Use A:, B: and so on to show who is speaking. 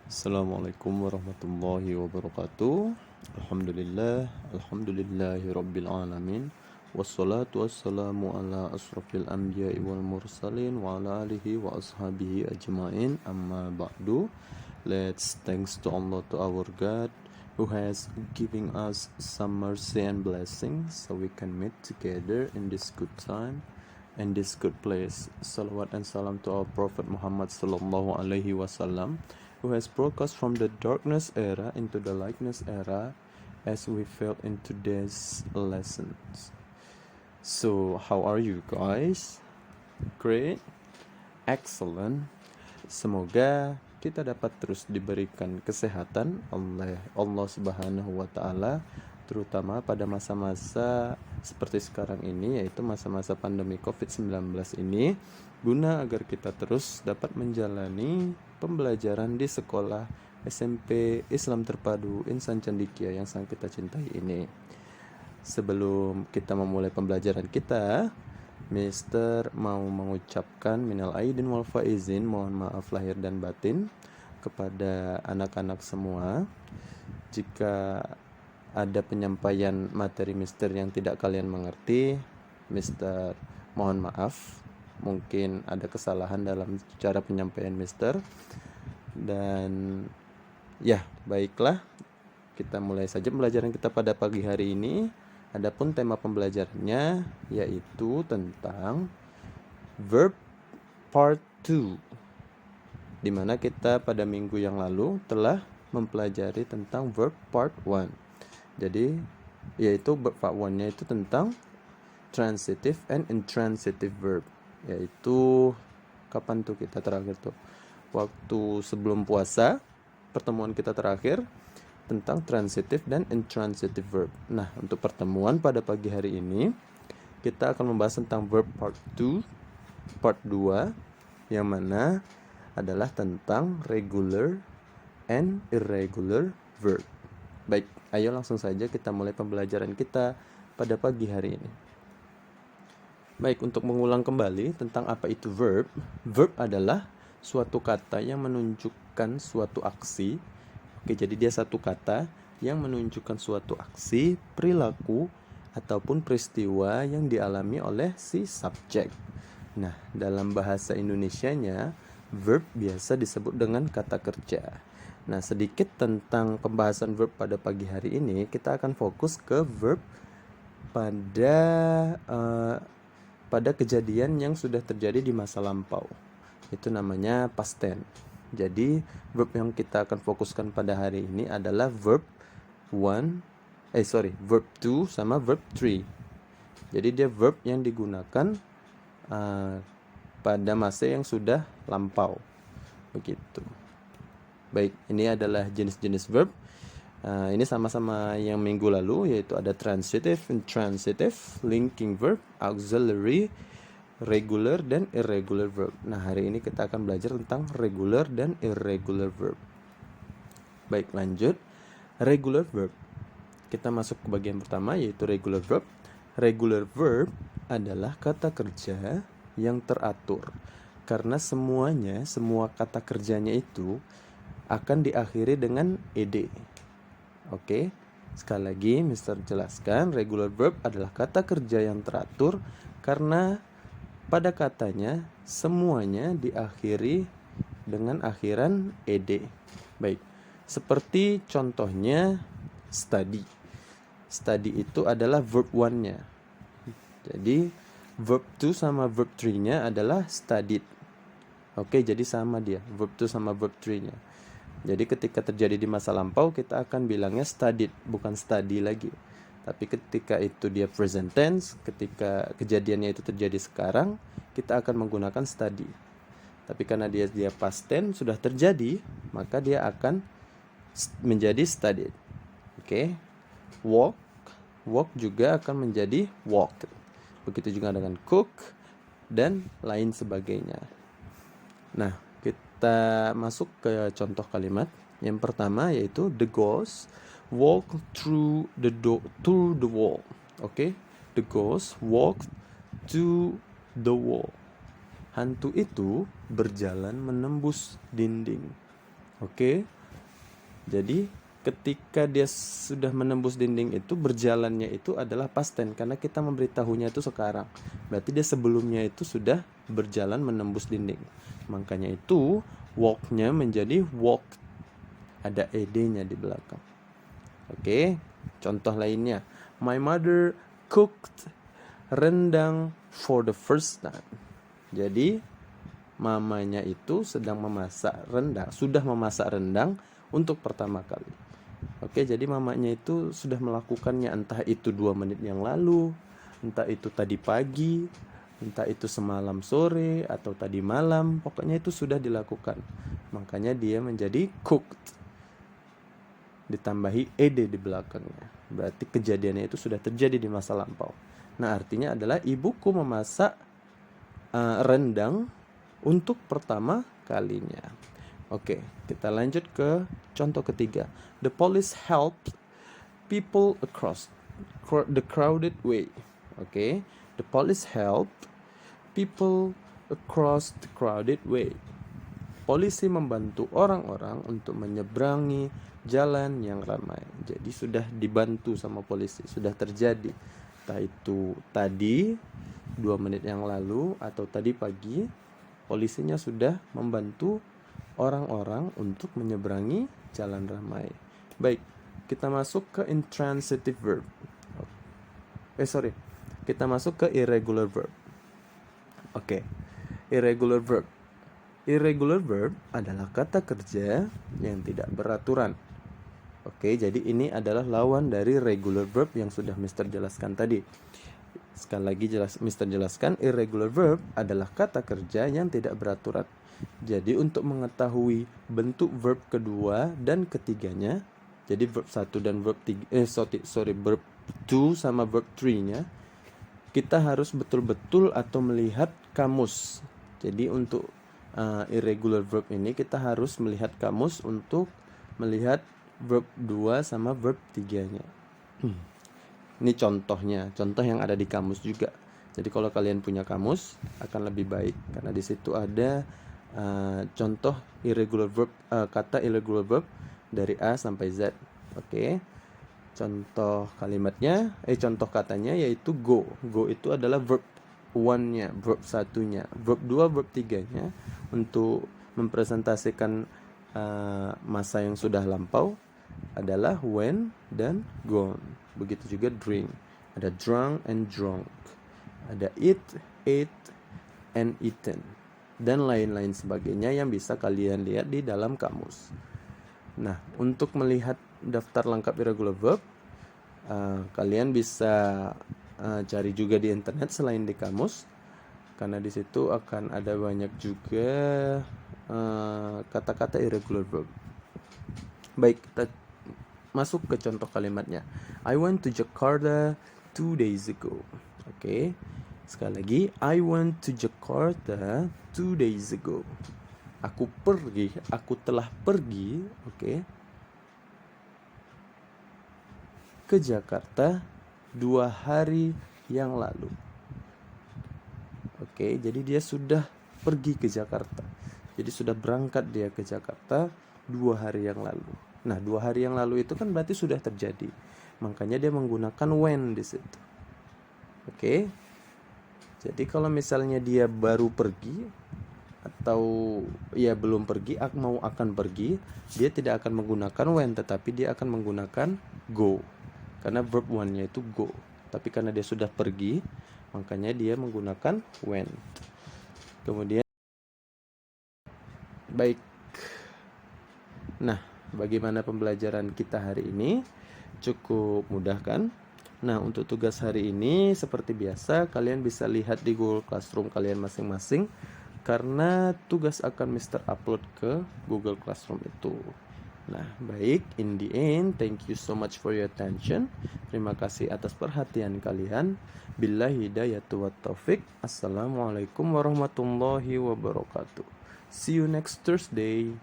A: Assalamualaikum warahmatullahi wabarakatuh. Alhamdulillahi rabbil alamin. Wassalatu wassalamu ala asrafil anbiya'i wal mursalin wa ala alihi wa ashabihi ajmain. Amma ba'du. Let's thanks to Allah, to our God, who has given us some mercy and blessings so we can meet together in this good time and this good place. Salawat and salam to our Prophet Muhammad sallallahu alaihi wasallam, who has brought us from the darkness era into the lightness era, as we felt in today's lessons. So, how are you guys? Great, excellent. Semoga kita dapat terus diberikan kesehatan oleh Allah Subhanahu wa taala, terutama pada masa-masa seperti sekarang ini, yaitu masa-masa pandemi COVID-19 ini, guna agar kita terus dapat menjalani pembelajaran di sekolah SMP Islam Terpadu Insan Cendekia yang sangat kita cintai ini. Sebelum kita memulai pembelajaran kita, Mister mau mengucapkan minal aidin wal faizin, mohon maaf lahir dan batin kepada anak-anak semua. Jika ada penyampaian materi Mister yang tidak kalian mengerti, Mister mohon maaf. Mungkin ada kesalahan dalam cara penyampaian Mister. Dan ya, baiklah, kita mulai saja pembelajaran kita pada pagi hari ini. Adapun tema pembelajarannya yaitu tentang verb part 2, di mana kita pada minggu yang lalu telah mempelajari tentang verb part 1. Jadi yaitu verb part 1-nya itu tentang transitive and intransitive verb. Yaitu kapan tuh kita terakhir tuh? Waktu sebelum puasa, pertemuan kita terakhir tentang transitive dan intransitive verb. Nah, untuk pertemuan pada pagi hari ini, kita akan membahas tentang verb part 2, part 2, yang mana adalah tentang regular and irregular verb. Baik, ayo langsung saja kita mulai pembelajaran kita pada pagi hari ini. Baik, untuk mengulang kembali tentang apa itu verb. Verb adalah suatu kata yang menunjukkan suatu aksi. Oke, jadi dia satu kata yang menunjukkan suatu aksi, perilaku, ataupun peristiwa yang dialami oleh si subjek. Nah, dalam bahasa Indonesianya, verb biasa disebut dengan kata kerja. Nah, sedikit tentang pembahasan verb pada pagi hari ini, kita akan fokus ke verb pada kejadian yang sudah terjadi di masa lampau. Itu namanya past tense. Jadi verb yang kita akan fokuskan pada hari ini adalah verb 2 sama verb 3. Jadi dia verb yang digunakan pada masa yang sudah lampau. Begitu. Baik, ini adalah jenis-jenis verb. Ini sama-sama yang minggu lalu, yaitu ada transitive, intransitive, linking verb, auxiliary, regular, dan irregular verb. Nah, hari ini kita akan belajar tentang regular dan irregular verb. Baik, lanjut. Regular verb. Kita masuk ke bagian pertama, yaitu regular verb. Regular verb adalah kata kerja yang teratur, karena semua kata kerjanya itu akan diakhiri dengan ed. Oke, sekali lagi Mister jelaskan, regular verb adalah kata kerja yang teratur karena pada katanya semuanya diakhiri dengan akhiran ed. Baik, seperti contohnya study. Study itu adalah verb 1-nya. Jadi verb 2 sama verb 3-nya adalah studied. Oke, jadi sama dia, verb 2 sama verb 3-nya. Jadi ketika terjadi di masa lampau, kita akan bilangnya studied, bukan study lagi. Tapi ketika itu dia present tense, ketika kejadiannya itu terjadi sekarang, kita akan menggunakan study. Tapi karena dia past tense sudah terjadi, maka dia akan menjadi studied. Oke. Walk juga akan menjadi walked. Begitu juga dengan cook dan lain sebagainya. Nah, kita masuk ke contoh kalimat. Yang pertama yaitu the ghost walk through the wall. Oke, the ghost walk to the wall. Hantu itu berjalan menembus dinding. Oke, Jadi ketika dia sudah menembus dinding itu, berjalannya itu adalah past tense karena kita memberitahunya itu sekarang. Berarti dia sebelumnya itu sudah berjalan menembus dinding. Makanya itu walk-nya menjadi walked. Ada ed-nya di belakang. Oke, contoh lainnya. My mother cooked rendang for the first time. Jadi mamanya itu sedang memasak rendang, sudah memasak rendang untuk pertama kali. Oke, jadi mamanya itu sudah melakukannya, entah itu 2 menit yang lalu, entah itu tadi pagi, entah itu semalam sore, atau tadi malam. Pokoknya itu sudah dilakukan. Makanya dia menjadi cooked, ditambahi ed di belakangnya. Berarti kejadiannya itu sudah terjadi di masa lampau. Nah, artinya adalah ibuku memasak rendang untuk pertama kalinya. Oke, kita lanjut ke contoh ketiga. The police helped people across the crowded way. Oke, the police helped people across the crowded way. Polisi membantu orang-orang untuk menyeberangi jalan yang ramai. Jadi sudah dibantu sama polisi, sudah terjadi. Entah itu tadi 2 menit yang lalu atau tadi pagi, polisinya sudah membantu orang-orang untuk menyeberangi jalan ramai. Baik, kita masuk ke intransitive verb. Kita masuk ke irregular verb. Oke, irregular verb. Irregular verb adalah kata kerja yang tidak beraturan. Oke, jadi ini adalah lawan dari regular verb yang sudah Mr. jelaskan tadi. Sekali lagi Mr. jelaskan, irregular verb adalah kata kerja yang tidak beraturan. Jadi untuk mengetahui bentuk verb kedua dan ketiganya, jadi verb 1 dan verb 3, verb 2 sama verb 3-nya, kita harus betul-betul atau melihat kamus. Jadi untuk irregular verb ini kita harus melihat kamus untuk melihat verb 2 sama verb 3-nya. Ini contohnya, contoh yang ada di kamus juga. Jadi kalau kalian punya kamus akan lebih baik karena di situ ada contoh irregular verb, kata irregular verb dari A sampai Z. Oke. Contoh kalimatnya, contoh katanya yaitu go. Go itu adalah verb 1-nya, verb 1-nya. Verb 2, verb 3-nya untuk mempresentasikan masa yang sudah lampau adalah when dan gone. Begitu juga drink. Ada drunk and drunk. Ada eat, ate, and eaten. Dan lain-lain sebagainya yang bisa kalian lihat di dalam kamus. Nah, untuk melihat daftar lengkap irregular verb, kalian bisa cari juga di internet selain di kamus, karena di situ akan ada banyak juga kata-kata irregular verb. Baik, kita masuk ke contoh kalimatnya. I went to Jakarta 2 days ago. Oke. Sekali lagi, I went to Jakarta 2 days ago. Aku telah pergi, ke Jakarta 2 hari yang lalu. Oke, jadi dia sudah pergi ke Jakarta. Jadi sudah berangkat dia ke Jakarta 2 hari yang lalu. Nah, 2 hari yang lalu itu kan berarti sudah terjadi. Makanya dia menggunakan when di situ. Oke. Jadi kalau misalnya dia baru pergi atau ya belum pergi, akan pergi, dia tidak akan menggunakan when, tetapi dia akan menggunakan go. Karena verb 1-nya itu go. Tapi karena dia sudah pergi, makanya dia menggunakan when. Kemudian baik. Nah, bagaimana pembelajaran kita hari ini? Cukup mudah kan? Nah, untuk tugas hari ini seperti biasa kalian bisa lihat di Google Classroom kalian masing-masing, karena tugas akan Mr. upload ke Google Classroom itu. Nah, baik, in the end, thank you so much for your attention. Terima kasih atas perhatian kalian. Billahi hidayatu wat taufik. Assalamualaikum warahmatullahi wabarakatuh. See you next Thursday.